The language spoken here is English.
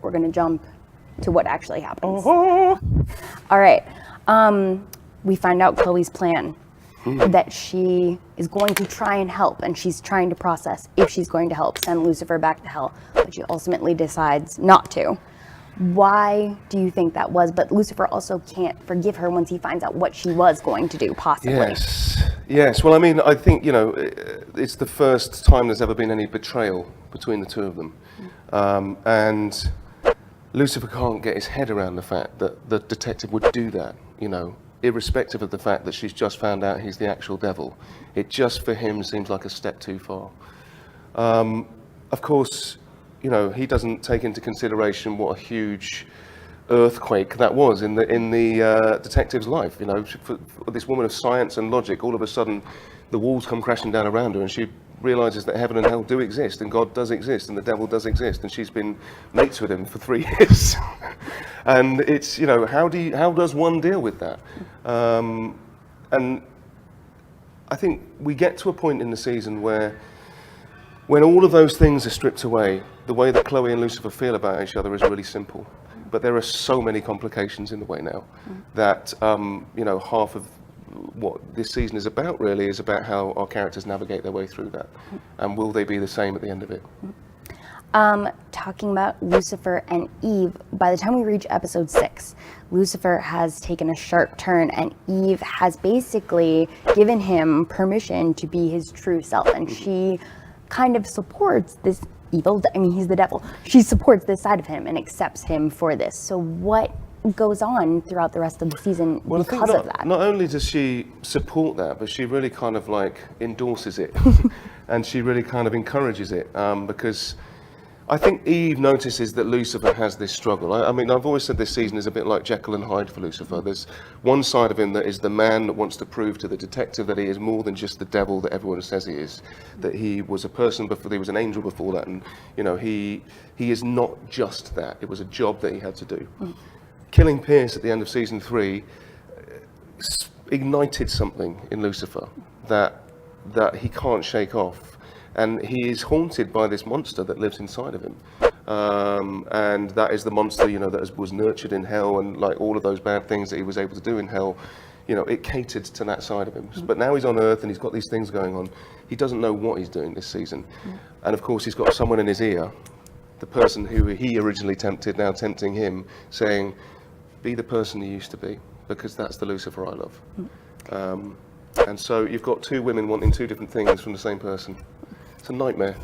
we're going to jump to what actually happens. Uh-huh. All right. We find out Chloe's plan, that she is going to try and help, and she's trying to process if she's going to help send Lucifer back to hell, but she ultimately decides not to. Why do you think that was? But Lucifer also can't forgive her once he finds out what she was going to do, possibly. Yes. Well, I mean, I think, it's the first time there's ever been any betrayal between the two of them. And Lucifer can't get his head around the fact that the detective would do that, irrespective of the fact that she's just found out he's the actual devil. It just, for him, seems like a step too far. Of course, he doesn't take into consideration what a huge earthquake that was in the detective's life. For this woman of science and logic, all of a sudden the walls come crashing down around her, and she realizes that heaven and hell do exist, and God does exist, and the devil does exist, and she's been mates with him for 3 years. And it's, how does one deal with that? And I think we get to a point in the season where, when all of those things are stripped away, the way that Chloe and Lucifer feel about each other is really simple. But there are so many complications in the way now that, half of what this season is about really is about how our characters navigate their way through that. And will they be the same at the end of it? Talking about Lucifer and Eve, by the time we reach episode 6, Lucifer has taken a sharp turn, and Eve has basically given him permission to be his true self, and she kind of supports this evil, he's the devil. She supports this side of him and accepts him for this. So what goes on throughout the rest of the season because of that? Not only does she support that, but she really kind of endorses it and she really kind of encourages it, because I think Eve notices that Lucifer has this struggle. I mean, I've always said this season is a bit like Jekyll and Hyde for Lucifer. There's one side of him that is the man that wants to prove to the detective that he is more than just the devil that everyone says he is, that he was a person before, he was an angel before that, and he is not just that. It was a job that he had to do. Killing Pierce at the end of season 3 ignited something in Lucifer that he can't shake off. And he is haunted by this monster that lives inside of him. And that is the monster, that was nurtured in hell, and all of those bad things that he was able to do in hell, it catered to that side of him. But now he's on Earth and he's got these things going on. He doesn't know what he's doing this season. And of course he's got someone in his ear, the person who he originally tempted, now tempting him, saying, be the person you used to be, because that's the Lucifer I love. And so you've got two women wanting two different things from the same person. It's a nightmare.